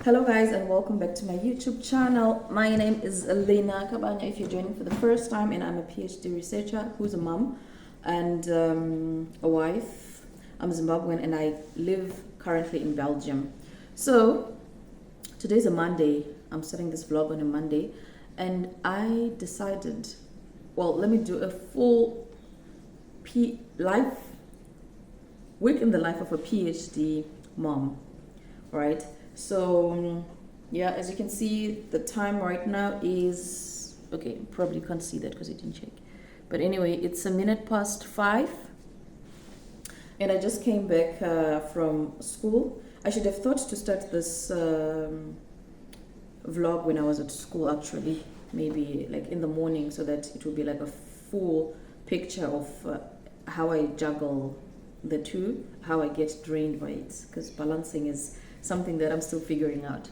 Hello guys and welcome back to my YouTube channel. My name is Elena Kabanya if you're joining for the first time, and I'm a PhD researcher who's a mom and a wife. I'm Zimbabwean and I live currently in Belgium. So today's a Monday. I'm starting this vlog on a Monday and I decided, well, let me do a full life week in the life of a PhD mom, right? So yeah, as you can see, the time right now is okay. Probably can't see that because it didn't check, but anyway, it's 5:05 and I just came back from school. I should have thought to start this vlog when I was at school, actually, maybe like in the morning, so that it would be like a full picture of how I juggle the two, how I get drained by it, because balancing is something that I'm still figuring out.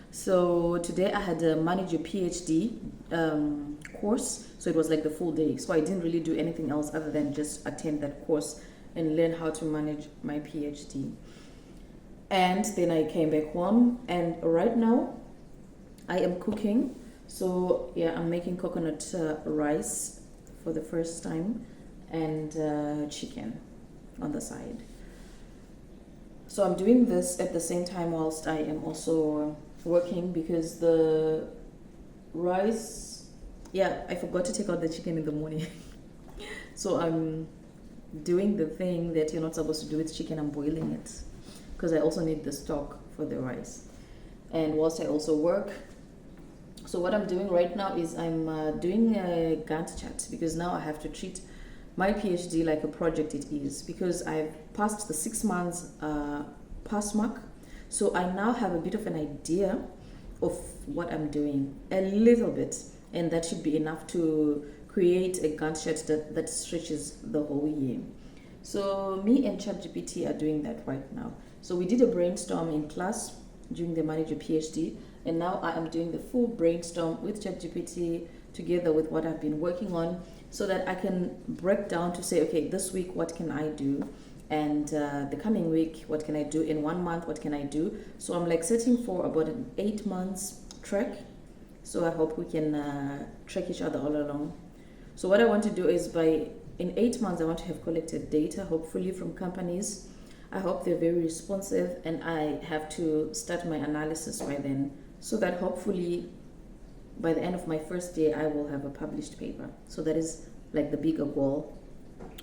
So today I had a manage your PhD course, so it was like the full day. So I didn't really do anything else other than just attend that course and learn how to manage my PhD. And then I came back home, and right now I am cooking. So yeah, I'm making coconut rice for the first time and chicken on the side. So I'm doing this at the same time whilst I am also working, because the rice, yeah, I forgot to take out the chicken in the morning. So I'm doing the thing that you're not supposed to do with chicken. I'm boiling it because I also need the stock for the rice. And whilst I also work, so what I'm doing right now is I'm doing a Gantt chart, because now I have to treat my PhD like a project it is, because I've passed the 6 months pass mark. So I now have a bit of an idea of what I'm doing, a little bit, and that should be enough to create a Gantt chart that stretches the whole year. So me and ChatGPT are doing that right now. So we did a brainstorm in class during the Manage Your PhD, and now I am doing the full brainstorm with ChatGPT together with what I've been working on, so that I can break down to say, okay, this week what can I do, and the coming week what can I do, in 1 month what can I do. So I'm like setting for about an 8 months track. So I hope we can track each other all along. So what I want to do is, in 8 months I want to have collected data, hopefully from companies. I hope they're very responsive, and I have to start my analysis by then, so that hopefully by the end of my first day I will have a published paper. So that is like the bigger goal,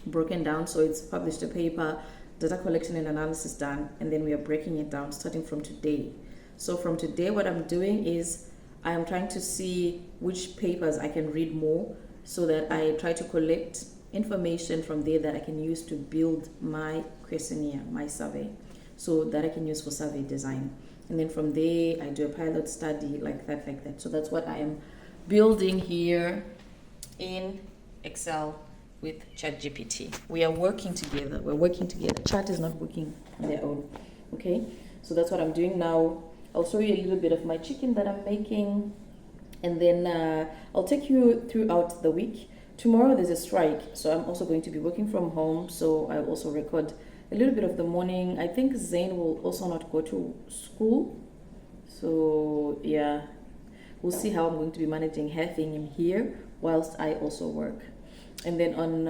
broken down. So it's published a paper, data collection and analysis done, and then we are breaking it down starting from today. So from today what I'm doing is I am trying to see which papers I can read more, so that I try to collect information from there that I can use to build my questionnaire, my survey, so that I can use for survey design. And then from there I do a pilot study, like that. So that's what I am building here in Excel with ChatGPT. We are working together. Chat is not working on their own. Okay, so that's what I'm doing now. I'll show you a little bit of my chicken that I'm making, and then I'll take you throughout the week. Tomorrow there's a strike, so I'm also going to be working from home, so I'll also record a little bit of the morning. I think Zane will also not go to school, so yeah, we'll see how I'm going to be managing having him here whilst I also work. And then on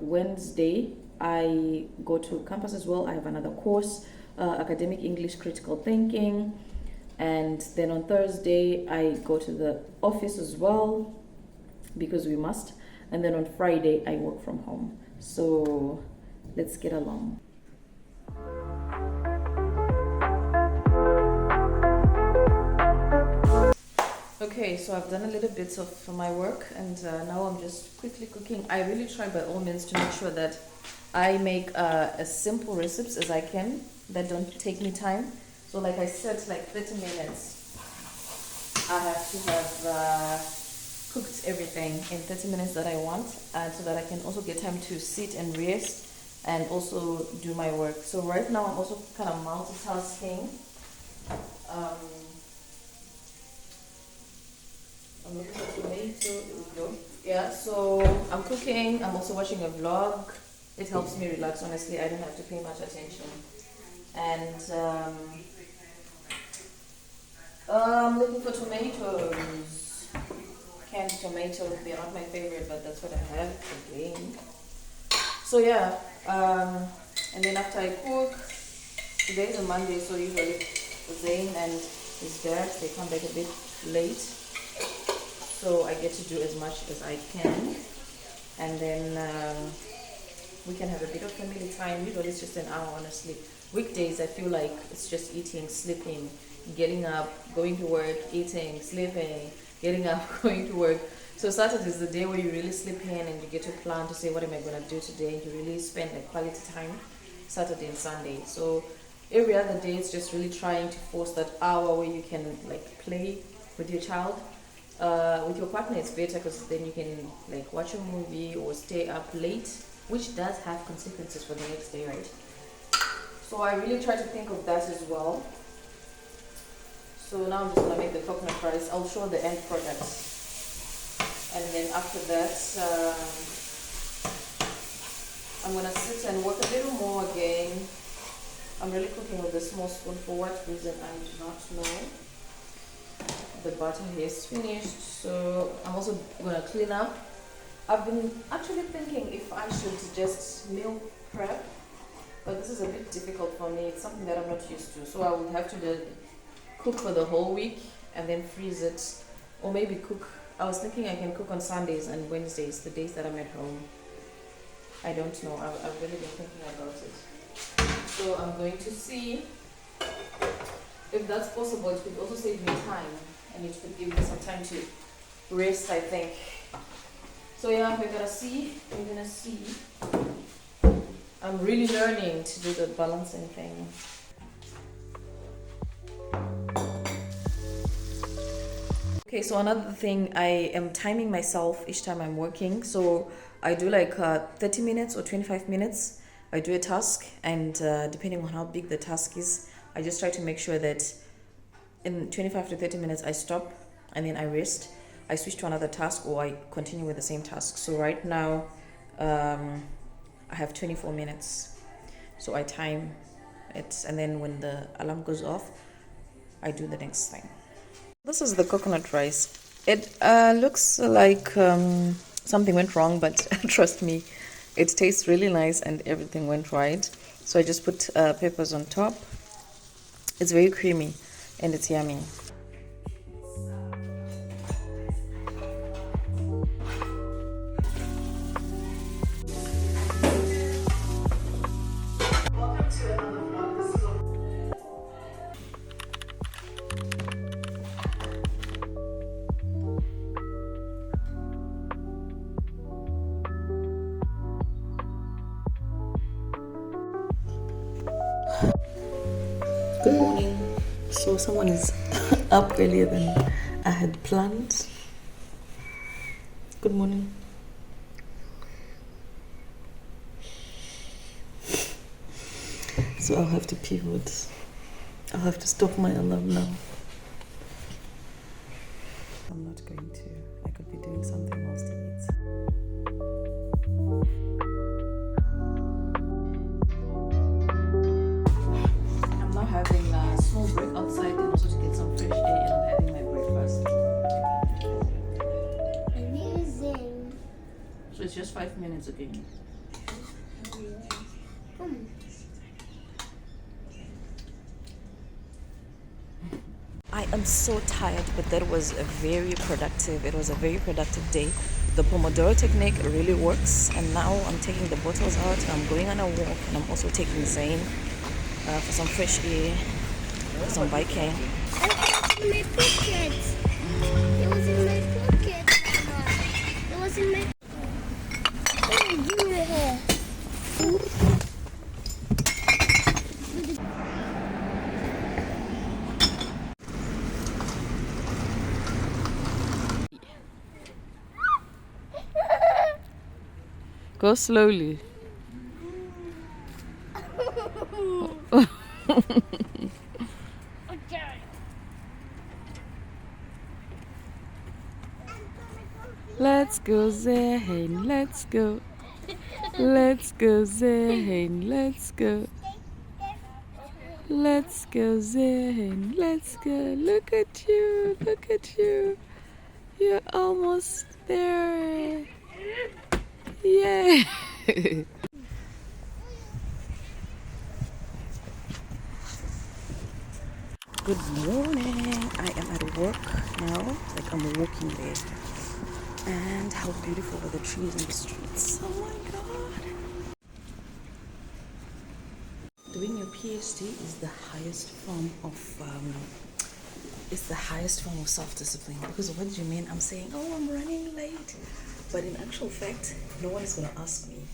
Wednesday I go to campus as well. I have another course, academic English critical thinking, and then on Thursday I go to the office as well, because we must. And then on Friday I work from home. So let's get along. Okay, so I've done a little bit of my work, and now I'm just quickly cooking. I really try by all means to make sure that I make as simple recipes as I can, that don't take me time. So like I said, like 30 minutes I have to have cooked everything in 30 minutes that I want, so that I can also get time to sit and rest and also do my work. So right now I'm also kind of multitasking. I'm looking for tomato. Here we go. Yeah, so I'm cooking. I'm also watching a vlog. It helps me relax, honestly. I don't have to pay much attention. And I'm looking for tomatoes. Canned tomatoes. They're not my favorite, but that's what I have again. So yeah, and then after I cook, today is a Monday, so usually Zane and his dad, they come back a bit late. So I get to do as much as I can. And then we can have a bit of family time. Usually it's just an hour, honestly. Weekdays, I feel like it's just eating, sleeping, getting up, going to work, eating, sleeping, getting up, going to work. So Saturday is the day where you really sleep in and you get to plan to say, what am I going to do today? And you really spend like quality time, Saturday and Sunday. So every other day, it's just really trying to force that hour where you can like play with your child. With your partner, it's better because then you can like watch a movie or stay up late, which does have consequences for the next day, right? So I really try to think of that as well. So now I'm just gonna make the coconut rice. I'll show the end product, and then after that, I'm gonna sit and work a little more again. I'm really cooking with a small spoon. For what reason I do not know. The butter here is finished, so I'm also gonna clean up. I've been actually thinking if I should just meal prep, but this is a bit difficult for me. It's something that I'm not used to, so I would have to cook for the whole week and then freeze it, or maybe cook. I was thinking I can cook on Sundays and Wednesdays, the days that I'm at home. I don't know. I've really been thinking about it, so I'm going to see if that's possible. It could also save me time. And it could give me some time to rest, I think. So yeah, we're gonna see. I'm really learning to do the balancing thing. Okay, so another thing, I am timing myself each time I'm working. So I do like 30 minutes or 25 minutes. I do a task, and depending on how big the task is, I just try to make sure that in 25 to 30 minutes I stop and then I rest. I switch to another task or I continue with the same task. So right now I have 24 minutes. So I time it, and then when the alarm goes off, I do the next thing. This is the coconut rice. It looks like something went wrong, but trust me, it tastes really nice and everything went right. So I just put peppers on top. It's very creamy and it's yummy. Good morning. So someone is up earlier than I had planned. Good morning. So I'll have to pivot. I'll have to stop my alarm now. I'm not going to. I could be doing something whilst he eats. I'm now having a small break outside and also to get some fresh air, and I'm having my breakfast. Amazing. So it's just 5 minutes again. I am so tired, but that was a very productive. It was a very productive day. The Pomodoro technique really works, and now I'm taking the bottles out and I'm going on a walk, and I'm also taking Zane for some fresh air, for some biking. I got in my pocket. It was in my pocket. It was in my. Hey, give me your hair. Go slowly. Let's go, Zane, let's go. Let's go, Zane, let's go. Let's go, Zen. Let's go. Look at you. Look at you. You're almost there. Yay. Good morning. I am at work now. Like I'm walking there. And how beautiful are the trees in the streets. Oh my god. Doing your PhD is the highest form of self-discipline. Because what do you mean? I'm saying, oh, I'm running late. But in actual fact, no one is gonna ask me.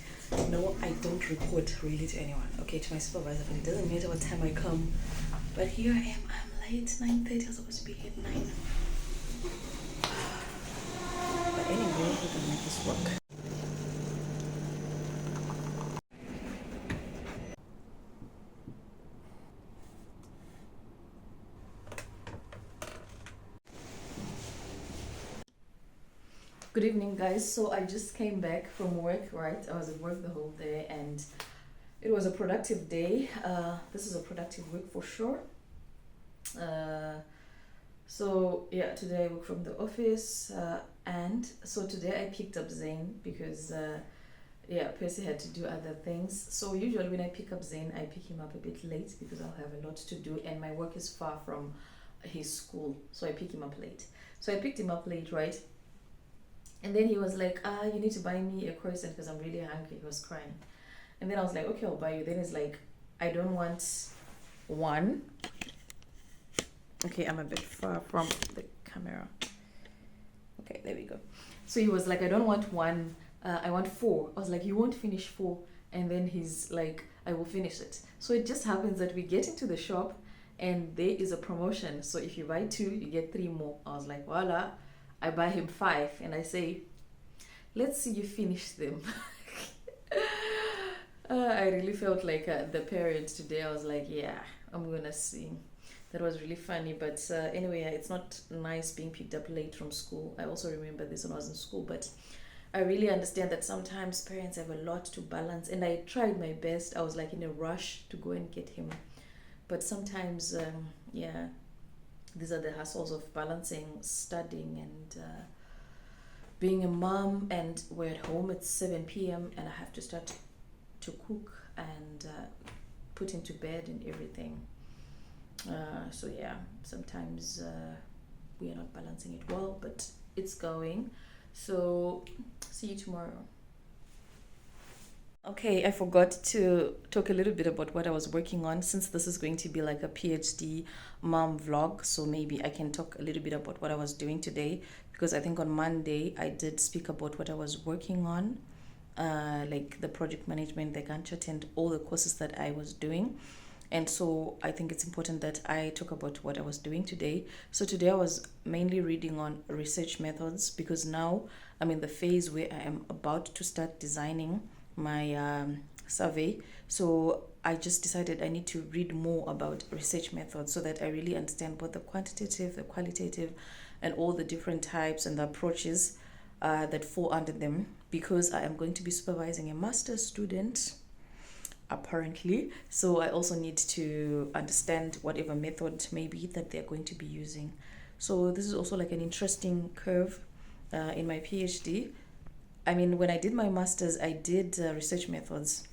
No, I don't report really to anyone. Okay, to my supervisor, but it doesn't matter what time I come. But here I am, I'm late, 9:30, I'm supposed to be here at 9. But anyway, we're gonna make this work. Good evening, guys. So I just came back from work, right? I was at work the whole day and it was a productive day. This is a productive week for sure. So yeah, today I work from the office and so today I picked up Zane because Percy had to do other things. So usually when I pick up Zane, I pick him up a bit late because I'll have a lot to do and my work is far from his school. So I pick him up late. So I picked him up late, right? And then he was like, you need to buy me a croissant because I'm really hungry. He was crying. And then I was like, okay, I'll buy you. Then he's like, I don't want one. Okay, I'm a bit far from the camera. Okay, there we go. So he was like, I don't want one. I want 4. I was like, you won't finish 4. And then he's like, I will finish it. So it just happens that we get into the shop and there is a promotion. So if you buy 2, you get 3 more. I was like, voila. I buy him 5 and I say, let's see you finish them. I really felt like the parent today. I was like, yeah, I'm gonna see. That was really funny. But anyway, it's not nice being picked up late from school. I also remember this when I was in school. But I really understand that sometimes parents have a lot to balance. And I tried my best. I was like in a rush to go and get him. But sometimes, these are the hassles of balancing studying and being a mom. And we're at home at 7 p.m. and I have to start to cook and put him to bed and everything. So yeah, sometimes we are not balancing it well, but it's going. So see you tomorrow. Okay, I forgot to talk a little bit about what I was working on since this is going to be like a PhD mom vlog. So maybe I can talk a little bit about what I was doing today because I think on Monday I did speak about what I was working on, like the project management, the Gantt, and all the courses that I was doing. And so I think it's important that I talk about what I was doing today. So today I was mainly reading on research methods because now I'm in the phase where I am about to start designing my survey. So I just decided I need to read more about research methods so that I really understand both the quantitative, the qualitative, and all the different types and the approaches that fall under them, because I am going to be supervising a master's student apparently. So I also need to understand whatever method maybe that they're going to be using. So this is also like an interesting curve in my PhD. I mean, when I did my master's, I did research methods,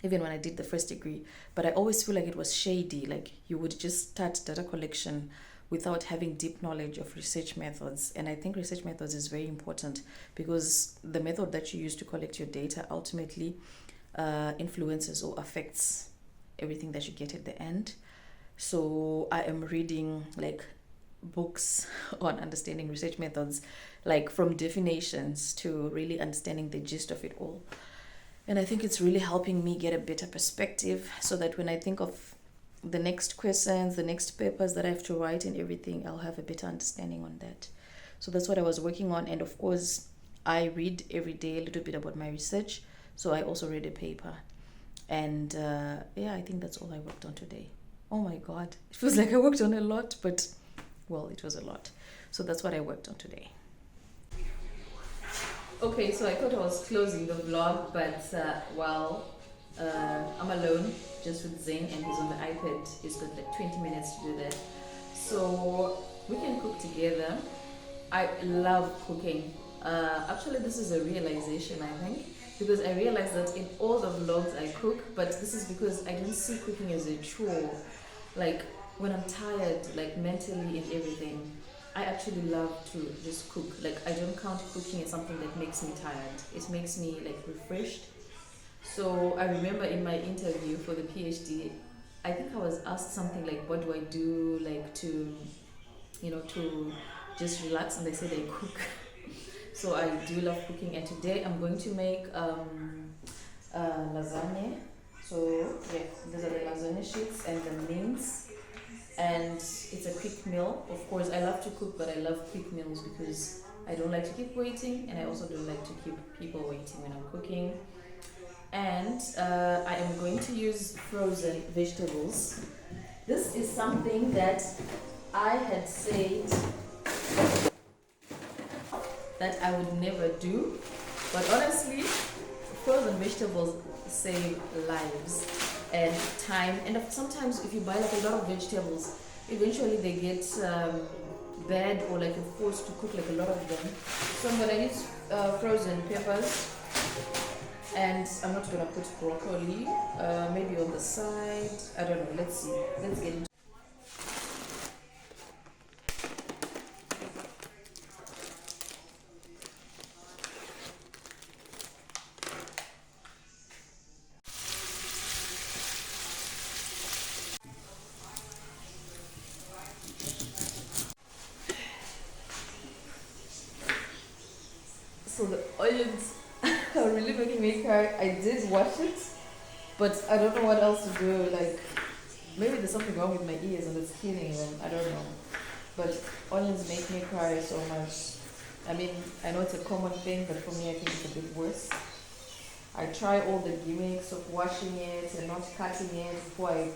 even when I did the first degree. But I always feel like it was shady. Like you would just start data collection without having deep knowledge of research methods. And I think research methods is very important because the method that you use to collect your data ultimately influences or affects everything that you get at the end. So I am reading like books on understanding research methods, like from definitions to really understanding the gist of it all. And I think it's really helping me get a better perspective so that when I think of the next questions, the next papers that I have to write and everything, I'll have a better understanding on that. So that's what I was working on. And of course, I read every day a little bit about my research. So I also read a paper. And I think that's all I worked on today. Oh my God, it feels like I worked on a lot, but well, it was a lot. So that's what I worked on today. Okay, so I thought I was closing the vlog, but I'm alone just with Zane, and he's on the iPad. He's got like 20 minutes to do that. So we can cook together. I love cooking. Actually, this is a realization, I think, because I realized that in all the vlogs I cook, but this is because I don't see cooking as a chore. Like when I'm tired, like mentally and everything, I actually love to just cook. Like I don't count cooking as something that makes me tired. It makes me like refreshed. So I remember in my interview for the PhD, I think I was asked something like, "What do I do like to, to just relax?" And they said I cook. So I do love cooking, and today I'm going to make lasagna. So yeah, these are the lasagna sheets and the mince, and it's a quick meal. Of course, I love to cook, but I love quick meals because I don't like to keep waiting, and I also don't like to keep people waiting when I'm cooking. And I am going to use frozen vegetables. This is something that I had said that I would never do, but honestly, frozen vegetables save lives and time. And sometimes, if you buy like a lot of vegetables, eventually they get bad, or like you're forced to cook like a lot of them. So I'm gonna use frozen peppers, and I'm not gonna put broccoli. Maybe on the side. I don't know. Let's see. Let's get into. So the onions are really making me cry. I did wash it, but I don't know what else to do. Like maybe there's something wrong with my ears and it's killing them. I don't know. But onions make me cry so much. I mean, I know it's a common thing, but for me, I think it's a bit worse. I try all the gimmicks of washing it and not cutting it before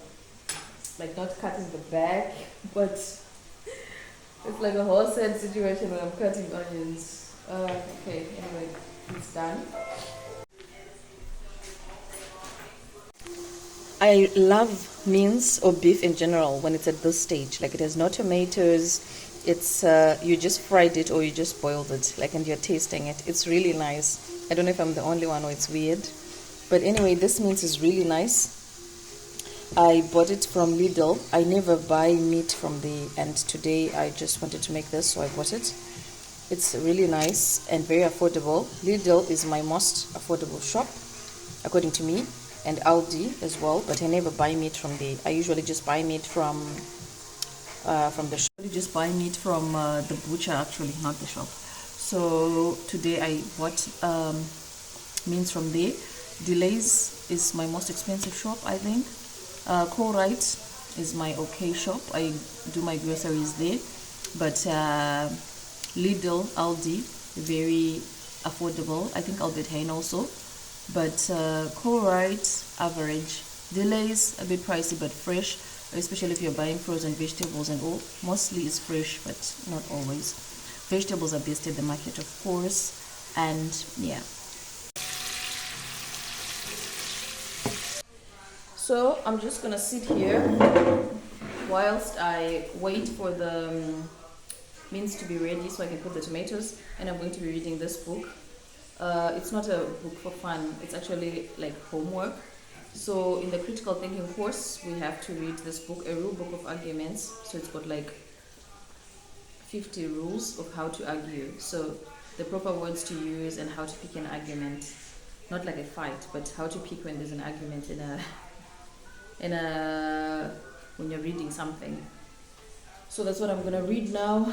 like not cutting the back, but it's like a whole sad situation when I'm cutting onions. Okay, anyway, it's done. I love mince or beef in general when it's at this stage. Like it has no tomatoes. It's you just fried it or you just boiled it. Like, and you're tasting it. It's really nice. I don't know if I'm the only one or it's weird, but anyway, this mince is really nice. I bought it from Lidl. I never buy meat from the, and today I just wanted to make this, so I bought it. It's really nice and very affordable. Lidl is my most affordable shop, according to me, and Aldi as well. But I never buy meat from the. I usually just buy meat from the shop. I just buy meat from the butcher, actually, not the shop. So today I bought meats from there. Delays is my most expensive shop, I think. Colruyt is my okay shop. I do my groceries there, but Lidl, Aldi, very affordable. I think Albert Heijn also, but Colruyt, average. Delays a bit pricey but fresh, especially if you're buying frozen vegetables and all. Mostly it's fresh, but not always. Vegetables are best at the market, of course, and yeah. So I'm just gonna sit here whilst I wait for the mince to be ready so I can put the tomatoes, and I'm going to be reading this book. It's not a book for fun, it's actually like homework. So in the critical thinking course, we have to read this book, a rule book of arguments. So it's got like 50 rules of how to argue. So the proper words to use and how to pick an argument. Not like a fight, but how to pick when there's an argument when you're reading something. So that's what I'm gonna read now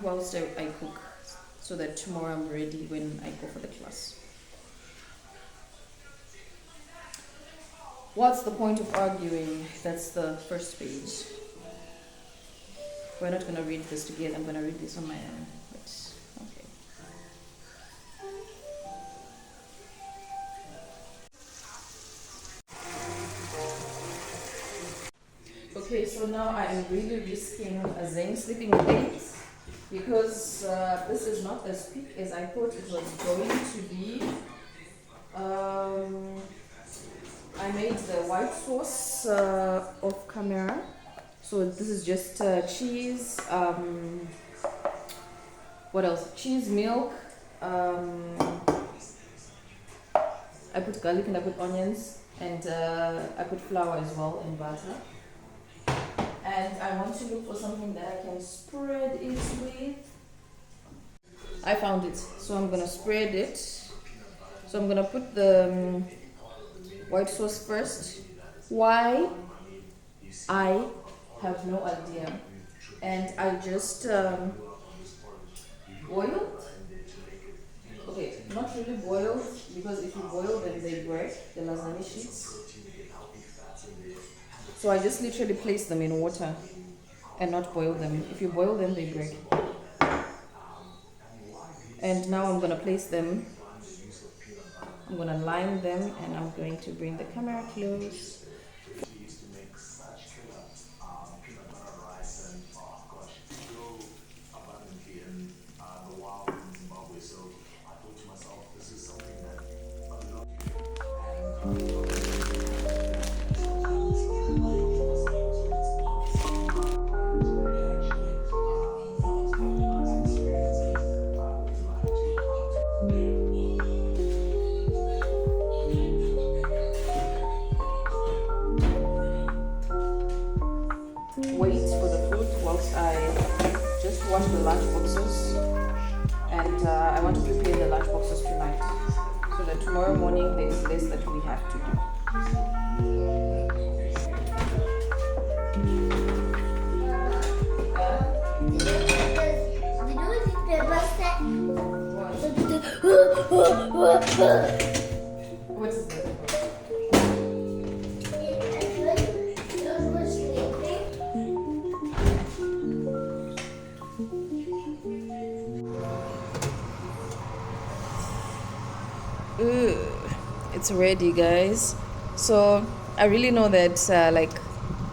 whilst I cook, so that tomorrow I'm ready when I go for the class. What's the point of arguing? That's the first page. We're not gonna read this together. I'm gonna read this on my own. But okay. Okay, so now I am really risking Zane sleeping late because this is not as quick as I thought it was going to be. I made the white sauce of camera. So this is just cheese. What else? Cheese, milk. I put garlic and I put onions, and I put flour as well and butter. And I want to look for something that I can spread it with. I found it, so I'm gonna spread it. So I'm gonna put the white sauce first. Why? I have no idea. And I just boiled. Okay, not really boiled, because if you boil then they break, the lasagna sheets. So I just literally place them in water and not boil them. If you boil them, they break. And now I'm gonna place them. I'm gonna line them, and I'm going to bring the camera close. Wait for the food whilst I just wash the lunch boxes, and I want to prepare the lunch boxes tonight so that tomorrow morning there is less that we have to do. What's that? It's ready, guys. So I really know that like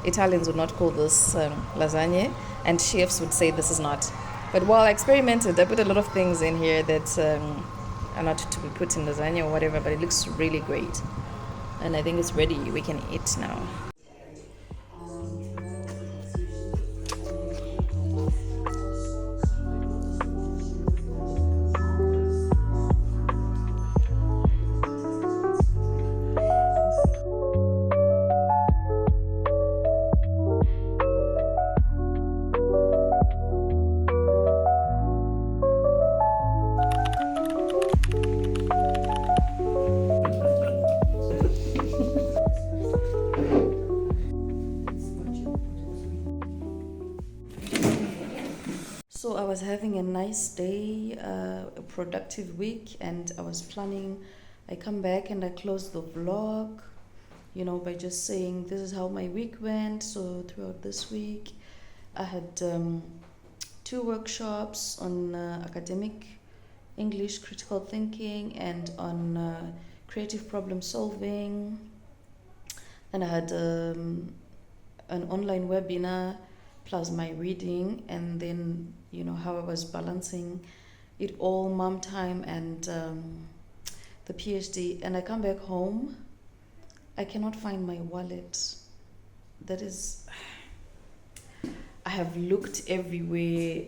Italians would not call this lasagna, and chefs would say this is not. But while I experimented, I put a lot of things in here that are not to be put in lasagna or whatever, but it looks really great. And I think it's ready. We can eat now. So I was having a nice day, a productive week, and I was planning. I come back and I close the vlog, by just saying this is how my week went. So throughout this week, I had 2 workshops on academic English, critical thinking, and on creative problem solving. Then I had an online webinar plus my reading, and then how I was balancing it all, mom time and the PhD. And I come back home, I cannot find my wallet. That is, I have looked everywhere.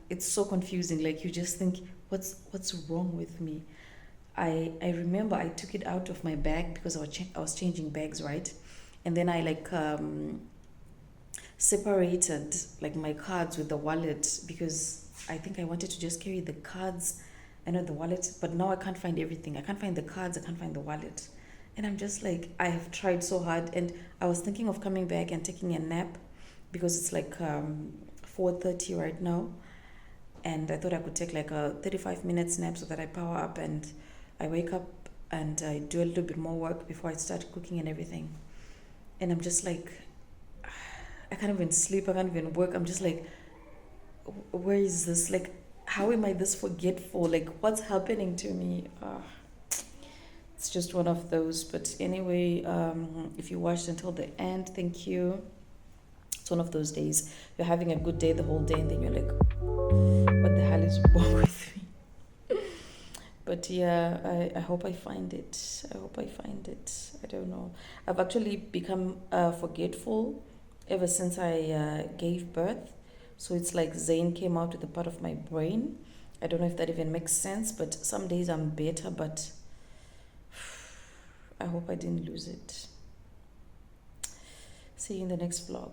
It's so confusing. Like, you just think, what's wrong with me? I remember I took it out of my bag because I was changing bags, right? And then I separated my cards with the wallet, because I think I wanted to just carry the cards and not the wallet. But now I can't find everything. I can't find the cards, I can't find the wallet. And I'm just like, I have tried so hard. And I was thinking of coming back and taking a nap, because it's 4:30 right now. And I thought I could take a 35-minute nap so that I power up and I wake up and I do a little bit more work before I start cooking and everything. And I'm just like, I can't even sleep, I can't even work. I'm just like, where is this? How am I this forgetful? What's happening to me? It's just one of those. But anyway, if you watched until the end, thank you. It's one of those days. You're having a good day the whole day, and then you're like, what the hell is wrong with me? But yeah, I hope I find it. I hope I find it. I don't know. I've actually become forgetful ever since I gave birth. So it's like Zane came out with a part of my brain. I don't know if that even makes sense, but some days I'm better, but I hope I didn't lose it. See you in the next vlog.